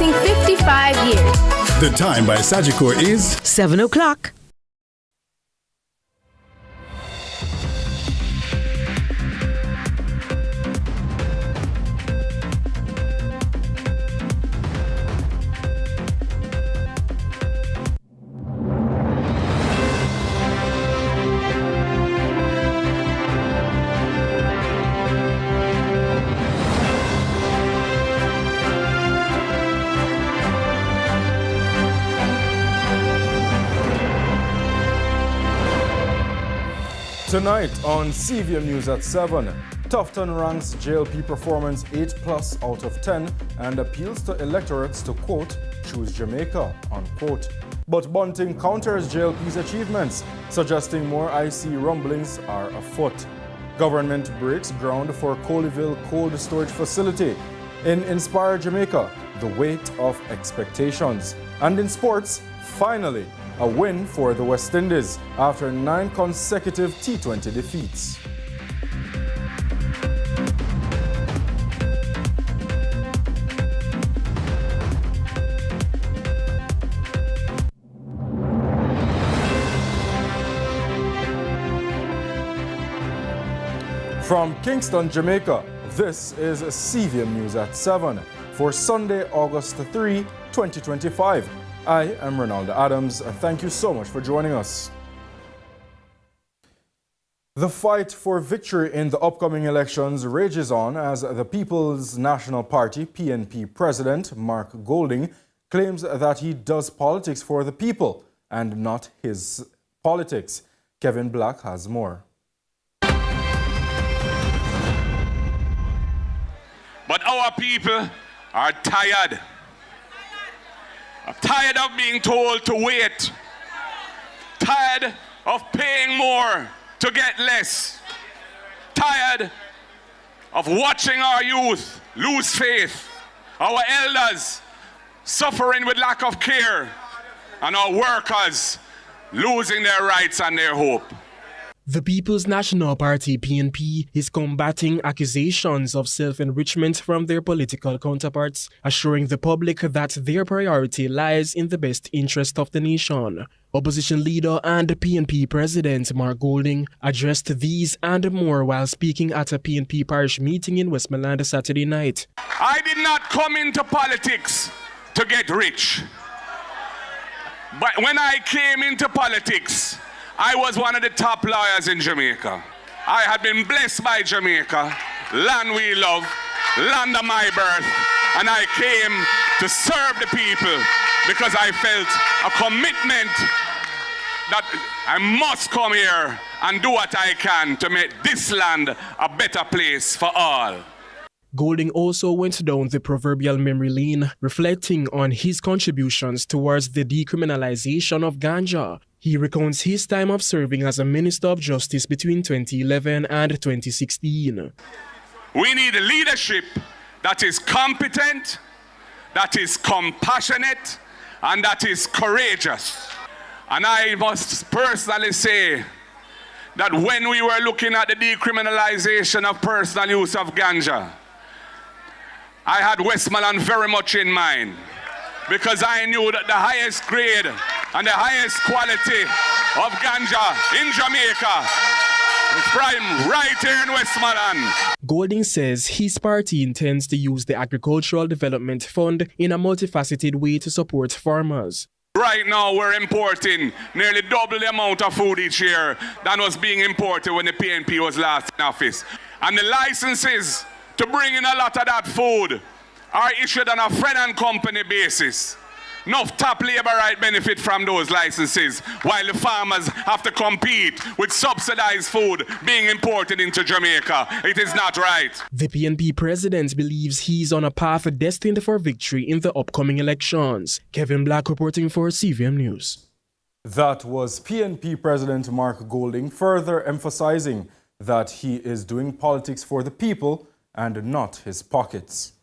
celebrating 55 years. The time by Sagicor is 7 o'clock. Tonight on CVM News at 7, Tufton ranks JLP performance 8+ out of 10 and appeals to electorates to, quote, choose Jamaica, unquote. But Bunting counters JLP's achievements, suggesting more IC rumblings are afoot. Government breaks ground for Colleyville cold storage facility. In Inspire Jamaica, the weight of expectations. And in sports, finally, a win for the West Indies after 9 consecutive T20 defeats. From Kingston, Jamaica, this is CVM News at 7 for Sunday, August 3, 2025. I am Ronaldo Adams, and thank you so much for joining us. The fight for victory in the upcoming elections rages on as the People's National Party (PNP) President Mark Golding claims that he does politics for the people and not his politics. Kevin Black has more. But our people are tired. I'm tired of being told to wait. Tired of paying more to get less. Tired of watching our youth lose faith, our elders suffering with lack of care, and our workers losing their rights and their hope. The People's National Party (PNP) is combating accusations of self-enrichment from their political counterparts, assuring the public that their priority lies in the best interest of the nation. Opposition leader and PNP President Mark Golding addressed these and more while speaking at a PNP parish meeting in Westmoreland Saturday night. I did not come into politics to get rich. But when I came into politics, I was one of the top lawyers in Jamaica. I had been blessed by Jamaica, land we love, land of my birth, and I came to serve the people because I felt a commitment that I must come here and do what I can to make this land a better place for all. Golding also went down the proverbial memory lane, reflecting on his contributions towards the decriminalization of ganja. He recounts his time of serving as a Minister of Justice between 2011 and 2016. We need a leadership that is competent, that is compassionate, and that is courageous. And I must personally say that when we were looking at the decriminalization of personal use of ganja, I had Westmoreland very much in mind, because I knew that the highest grade and the highest quality of ganja in Jamaica is right here in Westmoreland. Golding says his party intends to use the Agricultural Development Fund in a multifaceted way to support farmers. Right now we're importing nearly double the amount of food each year than was being imported when the PNP was last in office. And the licenses to bring in a lot of that food are issued on a friend and company basis. Enough top labor right benefit from those licenses, while the farmers have to compete with subsidized food being imported into Jamaica. It is not right. The PNP president believes he's on a path destined for victory in the upcoming elections. Kevin Black reporting for CVM News. That was PNP President Mark Golding further emphasizing that he is doing politics for the people and not his pockets.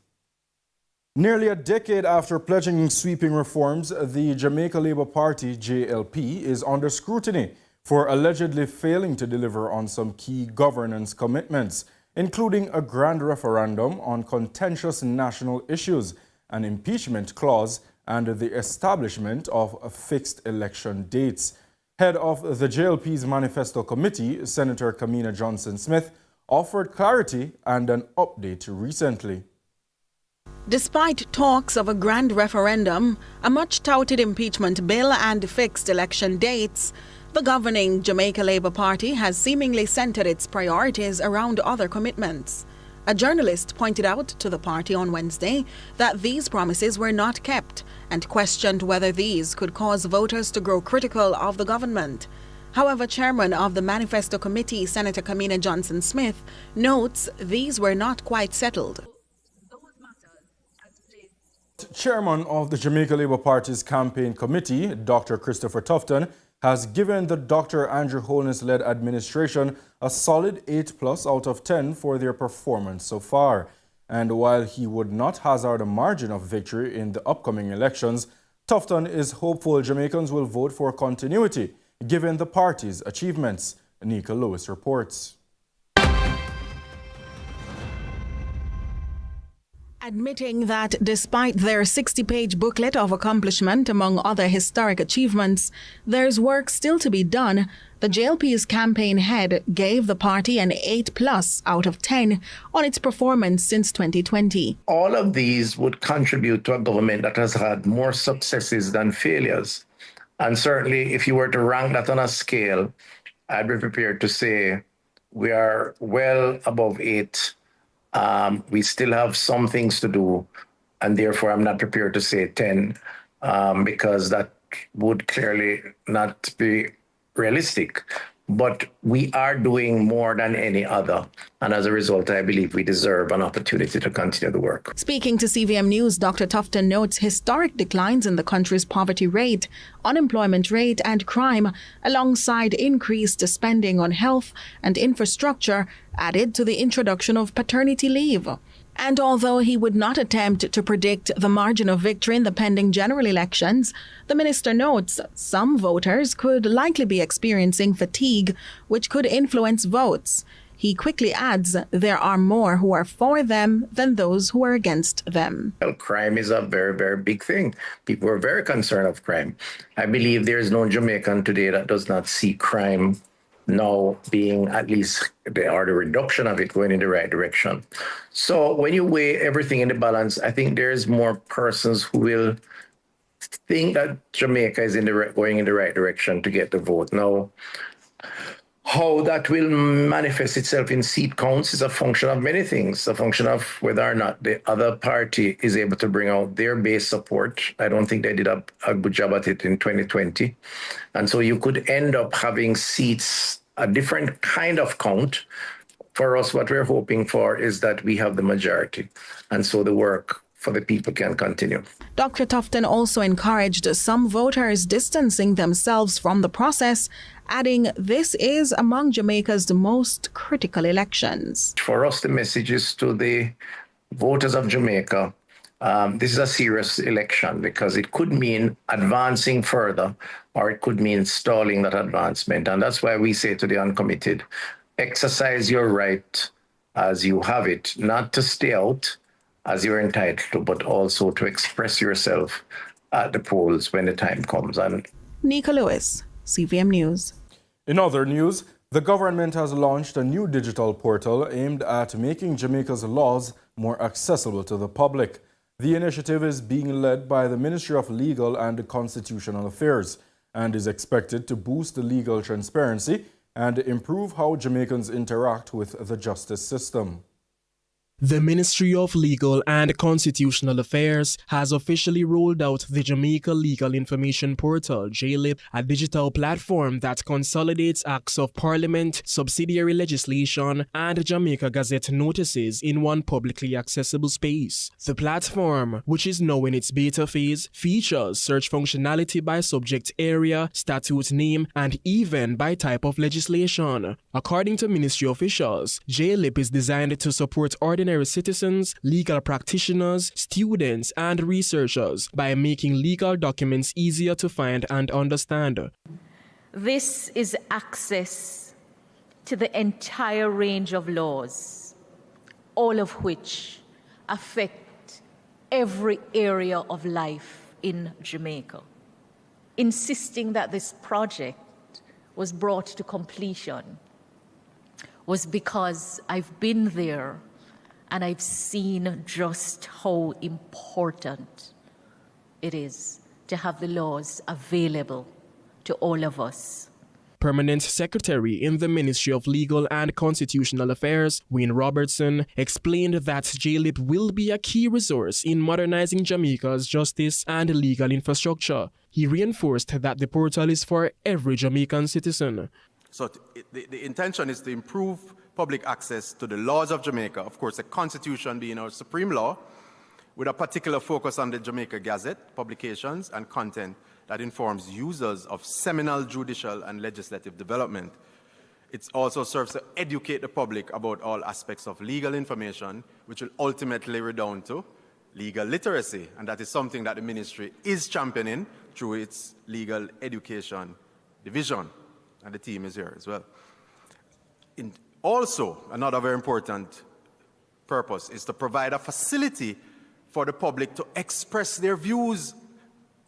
Nearly a decade after pledging sweeping reforms, the Jamaica Labour Party, JLP, is under scrutiny for allegedly failing to deliver on some key governance commitments, including a grand referendum on contentious national issues an impeachment clause, and the establishment of fixed election dates. Head of the JLP's Manifesto Committee, Senator Kamina Johnson Smith, offered clarity and an update recently. Despite talks of a grand referendum, a much-touted impeachment bill and fixed election dates, the governing Jamaica Labour Party has seemingly centered its priorities around other commitments. A journalist pointed out to the party on Wednesday that these promises were not kept and questioned whether these could cause voters to grow critical of the government. However, Chairman of the Manifesto Committee, Senator Kamina Johnson Smith, notes these were not quite settled. Chairman of the Jamaica Labour Party's campaign committee, Dr. Christopher Tufton, has given the Dr. Andrew Holness-led administration a solid 8+ out of 10 for their performance so far. And while he would not hazard a margin of victory in the upcoming elections, Tufton is hopeful Jamaicans will vote for continuity, given the party's achievements. Nika Lewis reports. Admitting that despite their 60-page booklet of accomplishment among other historic achievements, there's work still to be done, the JLP's campaign head gave the party an 8+ out of 10 on its performance since 2020. All of these would contribute to a government that has had more successes than failures. And certainly, if you were to rank that on a scale, I'd be prepared to say we are well above 8. We still have some things to do, and therefore I'm not prepared to say 10 because that would clearly not be realistic. But we are doing more than any other, and as a result, I believe we deserve an opportunity to continue the work. Speaking to CVM News, Dr. Tufton notes historic declines in the country's poverty rate, unemployment rate, and crime, alongside increased spending on health and infrastructure, added to the introduction of paternity leave. And although he would not attempt to predict the margin of victory in the pending general elections, the minister notes some voters could likely be experiencing fatigue, which could influence votes. He quickly adds there are more who are for them than those who are against them. Well, crime is a very, very big thing. People are very concerned of crime. I believe there is no Jamaican today that does not see crime now being at least, or the reduction of it going in the right direction. So when you weigh everything in the balance, I think there's more persons who will think that Jamaica is going in the right direction to get the vote. Now, how that will manifest itself in seat counts is a function of many things, a function of whether or not the other party is able to bring out their base support. I don't think they did a good job at it in 2020. And so you could end up having seats, a different kind of count. For us, what we're hoping for is that we have the majority. And so the work for the people can continue. Dr. Tufton also encouraged some voters distancing themselves from the process, adding this is among Jamaica's most critical elections. For us, the message is to the voters of Jamaica, this is a serious election because it could mean advancing further or it could mean stalling that advancement. And that's why we say to the uncommitted, exercise your right as you have it, not to stay out as you're entitled to, but also to express yourself at the polls when the time comes. And Nika Lewis, CVM News. In other news, the government has launched a new digital portal aimed at making Jamaica's laws more accessible to the public. The initiative is being led by the Ministry of Legal and Constitutional Affairs and is expected to boost the legal transparency and improve how Jamaicans interact with the justice system. The Ministry of Legal and Constitutional Affairs has officially rolled out the Jamaica Legal Information Portal, JLIP, a digital platform that consolidates acts of Parliament, subsidiary legislation, and Jamaica Gazette notices in one publicly accessible space. The platform, which is now in its beta phase, features search functionality by subject area, statute name, and even by type of legislation. According to ministry officials, JLIP is designed to support ordinary citizens, legal practitioners, students, and researchers by making legal documents easier to find and understand. This is access to the entire range of laws, all of which affect every area of life in Jamaica. Insisting that this project was brought to completion was because I've been there and I've seen just how important it is to have the laws available to all of us. Permanent Secretary in the Ministry of Legal and Constitutional Affairs, Wayne Robertson, explained that JLIP will be a key resource in modernizing Jamaica's justice and legal infrastructure. He reinforced that the portal is for every Jamaican citizen. So the intention is to improve public access to the laws of Jamaica, of course the Constitution being our supreme law, with a particular focus on the Jamaica Gazette, publications and content that informs users of seminal judicial and legislative development. It also serves to educate the public about all aspects of legal information, which will ultimately redound to legal literacy. And that is something that the ministry is championing through its legal education division. And the team is here as well. Also, another very important purpose is to provide a facility for the public to express their views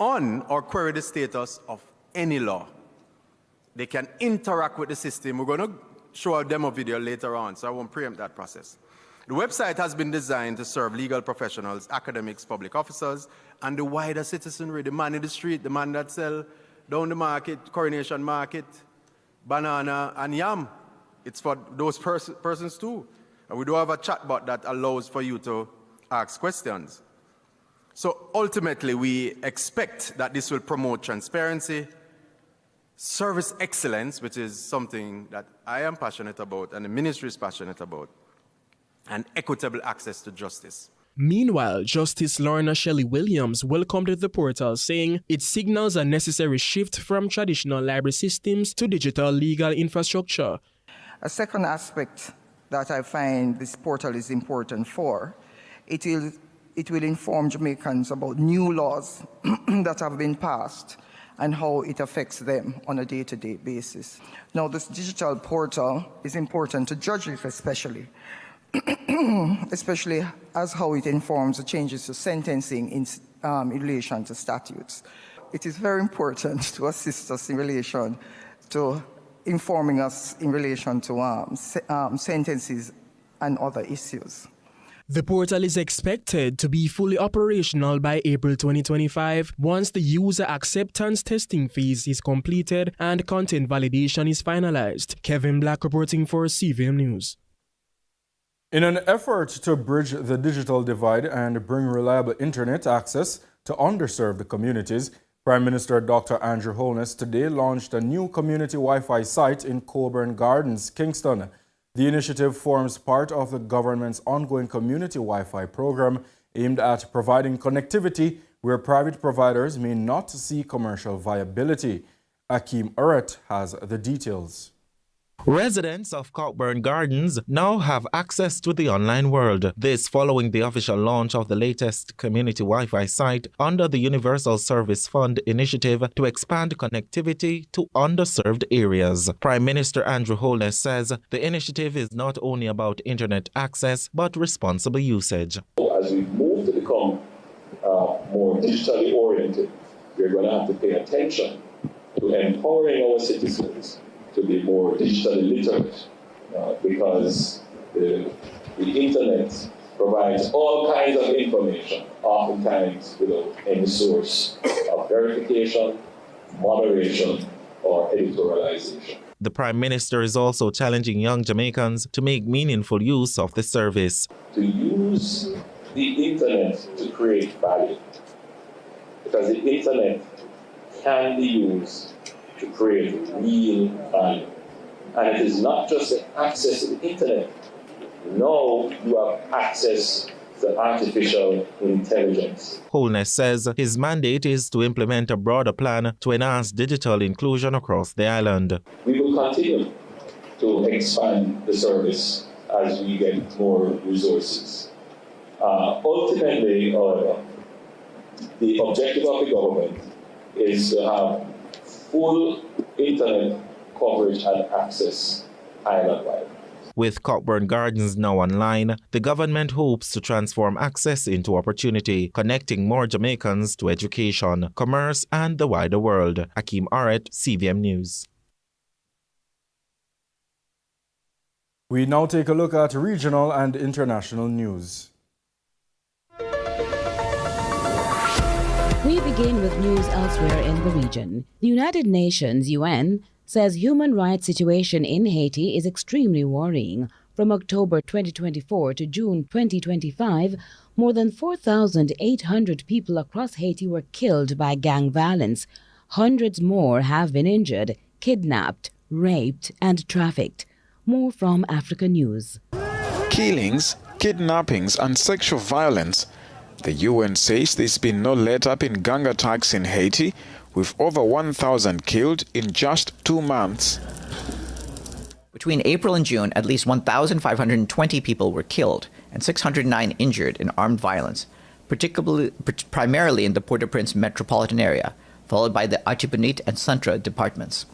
on or query the status of any law. They can interact with the system. We're going to show a demo video later on, so I won't preempt that process. The website has been designed to serve legal professionals, academics, public officers, and the wider citizenry, the man in the street, the man that sell down the market, Coronation Market, banana and yam. It's for those persons too. And we do have a chatbot that allows for you to ask questions. So ultimately, we expect that this will promote transparency, service excellence, which is something that I am passionate about and the ministry is passionate about, and equitable access to justice. Meanwhile, Justice Lorna Shelley Williams welcomed the portal, saying it signals a necessary shift from traditional library systems to digital legal infrastructure. A second aspect that I find this portal is important for, it will inform Jamaicans about new laws that have been passed and how it affects them on a day-to-day basis. Now, this digital portal is important to judges especially, especially as how it informs the changes to sentencing in relation to statutes. It is very important to assist us in relation to informing us in relation to sentences and other issues. The portal is expected to be fully operational by April 2025 once the user acceptance testing phase is completed and content validation is finalized. Kevin Black reporting for CVM News. In an effort to bridge the digital divide and bring reliable internet access to underserved communities, Prime Minister Dr. Andrew Holness today launched a new community Wi-Fi site in Coburn Gardens, Kingston. The initiative forms part of the government's ongoing community Wi-Fi program aimed at providing connectivity where private providers may not see commercial viability. Akeem Uret has the details. Residents of Coburn Gardens now have access to the online world. This following the official launch of the latest community Wi-Fi site under the Universal Service Fund initiative to expand connectivity to underserved areas. Prime Minister Andrew Holness says the initiative is not only about internet access but responsible usage. As we move to become more digitally oriented, we're going to have to pay attention to empowering our citizens to be more digitally literate, because the internet provides all kinds of information, oftentimes without any source of verification, moderation, or editorialization. The Prime Minister is also challenging young Jamaicans to make meaningful use of the service. To use the internet to create value, because the internet can be used to create real value. And it is not just access to the internet. Now you have access to artificial intelligence. Holness says his mandate is to implement a broader plan to enhance digital inclusion across the island. We will continue to expand the service as we get more resources. Ultimately, however, the objective of the government is to have full internet coverage and access island-wide. With Cockburn Gardens now online, the government hopes to transform access into opportunity, connecting more Jamaicans to education, commerce, and the wider world. Akeem Aret, CVM News. We now take a look at regional and international news. We begin with news elsewhere in the region. The United Nations, UN, says human rights situation in Haiti is extremely worrying. From October 2024 to June 2025, more than 4,800 people across Haiti were killed by gang violence. Hundreds more have been injured, kidnapped, raped, and trafficked. More from Africa News. Killings, kidnappings, and sexual violence. The UN says there's been no let-up in gang attacks in Haiti, with over 1,000 killed in just 2 months. Between April and June, at least 1,520 people were killed and 609 injured in armed violence, primarily in the Port-au-Prince metropolitan area, followed by the Artibonite and Centre departments.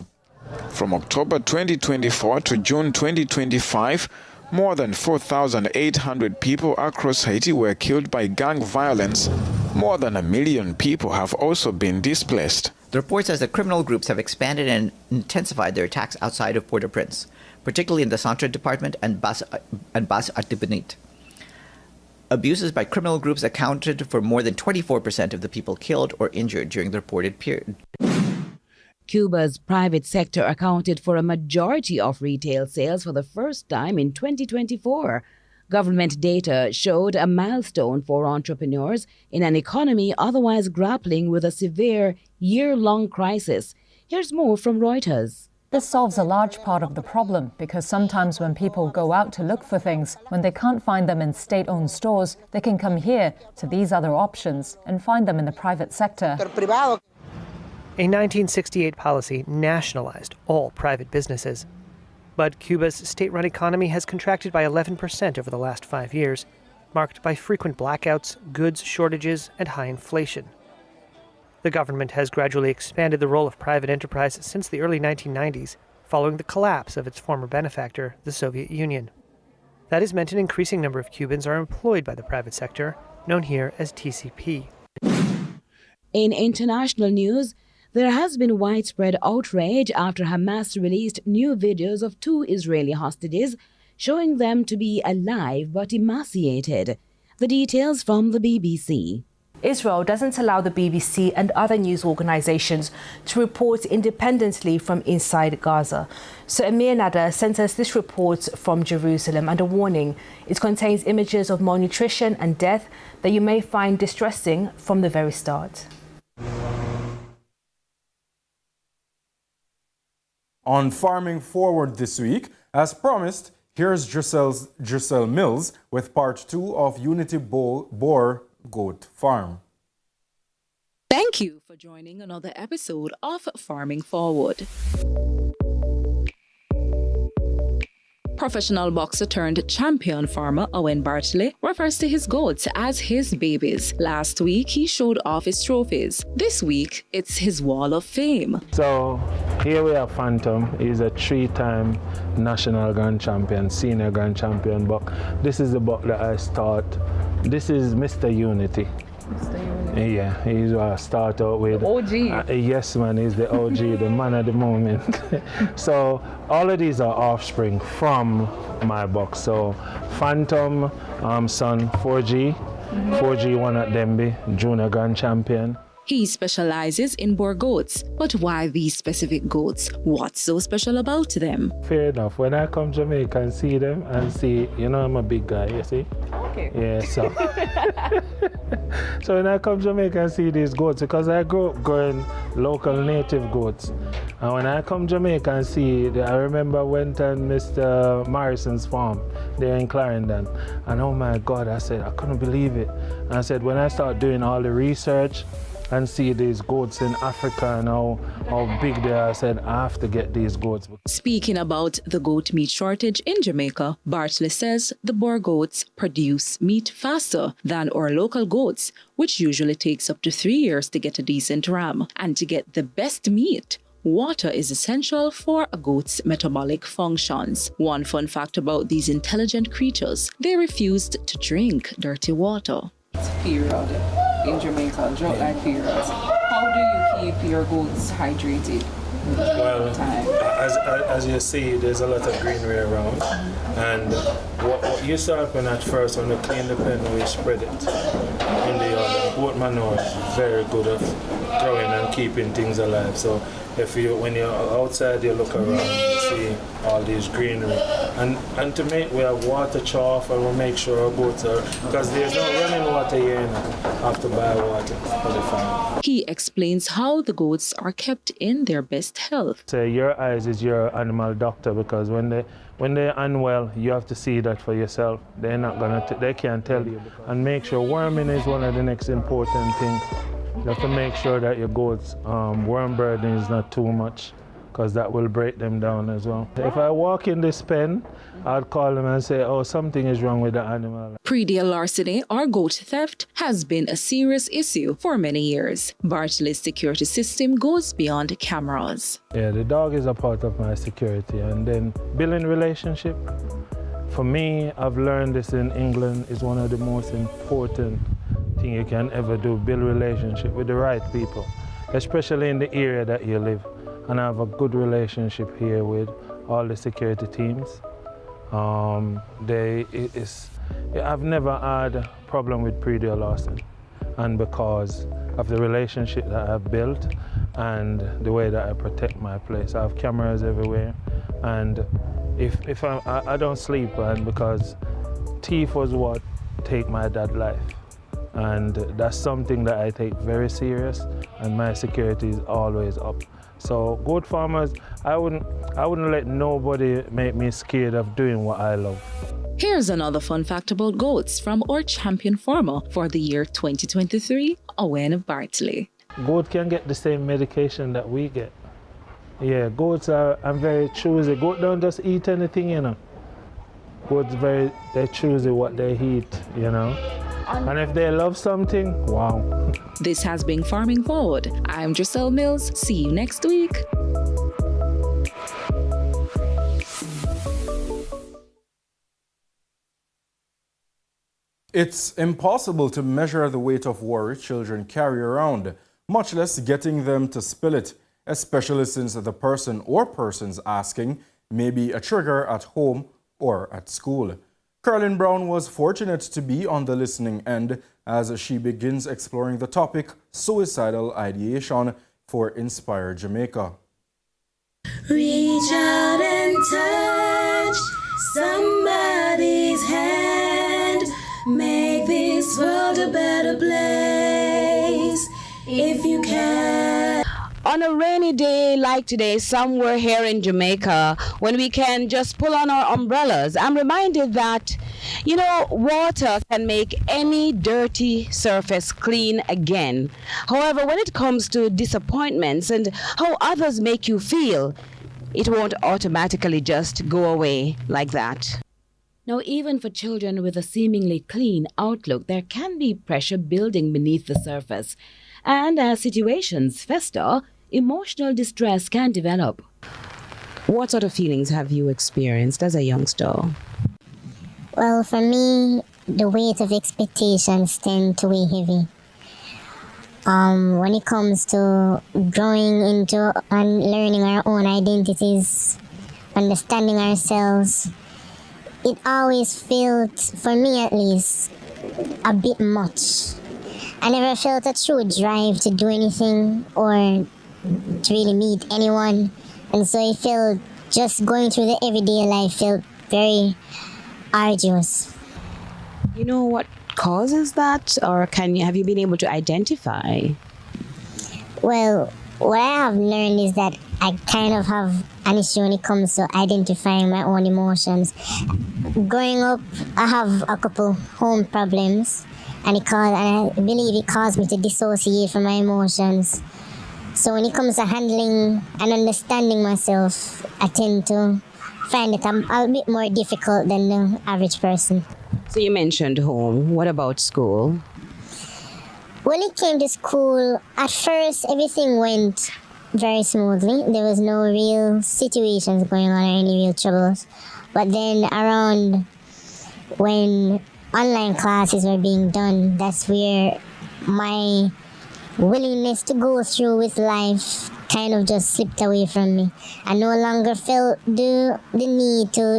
From October 2024 to June 2025, more than 4,800 people across Haiti were killed by gang violence. More than 1 million people have also been displaced. The report says that criminal groups have expanded and intensified their attacks outside of Port-au-Prince, particularly in the Centre department and Basse Artibonite. Abuses by criminal groups accounted for more than 24% of the people killed or injured during the reported period. Cuba's private sector accounted for a majority of retail sales for the first time in 2024. Government data showed a milestone for entrepreneurs in an economy otherwise grappling with a severe year-long crisis. Here's more from Reuters. This solves a large part of the problem because sometimes when people go out to look for things, when they can't find them in state-owned stores, they can come here to these other options and find them in the private sector. A 1968 policy nationalized all private businesses. But Cuba's state-run economy has contracted by 11% over the last 5 years, marked by frequent blackouts, goods shortages, and high inflation. The government has gradually expanded the role of private enterprise since the early 1990s, following the collapse of its former benefactor, the Soviet Union. That has meant an increasing number of Cubans are employed by the private sector, known here as TCP. In international news, there has been widespread outrage after Hamas released new videos of 2 Israeli hostages, showing them to be alive but emaciated. The details from the BBC. Israel doesn't allow the BBC and other news organizations to report independently from inside Gaza. So Amir Nader sent us this report from Jerusalem, and a warning: it contains images of malnutrition and death that you may find distressing from the very start. On Farming Forward this week, as promised, here's Giselle Mills with part 2 of Unity Boer Goat Farm. Thank you for joining another episode of Farming Forward. Professional boxer turned champion farmer Owen Bartley refers to his goats as his babies. Last week, he showed off his trophies. This week, it's his wall of fame. So here we have Phantom. He's a 3-time national grand champion, senior grand champion buck. This is the buck that I start. This is Mr. Unity. Yeah, he's what I start out with. OG. Yes, man, he's the OG, the man at the moment. So all of these are offspring from my box. So Phantom, son 4G, 4G won at Denby, junior grand champion. He specializes in Boer goats, but why these specific goats? What's so special about them? Fair enough. When I come to Jamaica and see them and see, I'm a big guy, you see? Okay. Yeah, so. So when I come to Jamaica and see these goats, because I grew up growing local native goats. And when I come to Jamaica and see, I remember I went on Mr. Morrison's farm there in Clarendon. And oh my God, I said, I couldn't believe it. And I said, when I start doing all the research, and see these goats in Africa and how big they are, I said, I have to get these goats. Speaking about the goat meat shortage in Jamaica, Bartley says the Boer goats produce meat faster than our local goats, which usually takes up to 3 years to get a decent ram. And to get the best meat, Water is essential for a goat's metabolic functions. One fun fact about these intelligent creatures, they refused to drink dirty water. Period in Jamaica, drought-like periods. How do you keep your goats hydrated? Well, as you see, there's a lot of greenery around, and what used to happen at first when we clean the pen, we spread it in the yard. Goat manure is very good at growing and keeping things alive. So when you're outside, you look around, you see all these greenery, and to make we have water trough, and we make sure our goats are, because there's no running water here, have to buy water for the farm. He explains how the goats are kept in their best health. So your eyes is your animal doctor, because when they're unwell, you have to see that for yourself. They're not they can't tell you. And make sure worming is one of the next important things. You have to make sure that your goats' worm burden is not too much, because that will break them down as well. If I walk in this pen, I'd call them and say, oh, something is wrong with the animal. Predial larceny or goat theft has been a serious issue for many years. Bartley's security system goes beyond cameras. Yeah, the dog is a part of my security. And then building relationship. For me, I've learned this in England is one of the most important thing you can ever do, build relationship with the right people, especially in the area that you live. And I have a good relationship here with all the security teams. I've never had a problem with predial larceny, and because of the relationship that I've built and the way that I protect my place. I have cameras everywhere, and if I don't sleep, and because thief was what take my dad's life, and that's something that I take very serious, and my security is always up. So goat farmers, I wouldn't let nobody make me scared of doing what I love. Here's another fun fact about goats from our champion farmer for the year 2023, Owen Bartley. Goat can get the same medication that we get. Yeah, goats are very choosy. Goat don't just eat anything, you know. Goats they're choosy what they eat, you know. And if they love something, wow. This has been Farming Forward. I'm Giselle Mills. See you next week. It's impossible to measure the weight of worry children carry around, much less getting them to spill it, especially since the person or persons asking may be a trigger at home or at school. Carolyn Brown was fortunate to be on the listening end as she begins exploring the topic suicidal ideation for Inspire Jamaica. Reach out and touch somebody's hand. Make this world a better place if you can. On a rainy day like today, somewhere here in Jamaica, when we can just pull on our umbrellas, I'm reminded that, water can make any dirty surface clean again. However, when it comes to disappointments and how others make you feel, it won't automatically just go away like that. Now, even for children with a seemingly clean outlook, there can be pressure building beneath the surface. And as situations fester, emotional distress can develop. What sort of feelings have you experienced as a youngster? Well, for me, the weight of expectations tend to weigh heavy. When it comes to growing into and learning our own identities, understanding ourselves, it always felt, for me at least, a bit much. I never felt a true drive to do anything or to really meet anyone. And so it felt, just going through the everyday life felt very arduous. You know what causes that, or have you been able to identify? Well, what I have learned is that I kind of have an issue when it comes to identifying my own emotions. Growing up, I have a couple home problems, and I believe it caused me to dissociate from my emotions. So when it comes to handling and understanding myself, I tend to find it a bit more difficult than the average person. So you mentioned home. What about school? When it came to school, at first everything went very smoothly. There was no real situations going on or any real troubles. But then around when online classes were being done, that's where my willingness to go through with life kind of just slipped away from me. I no longer felt the need to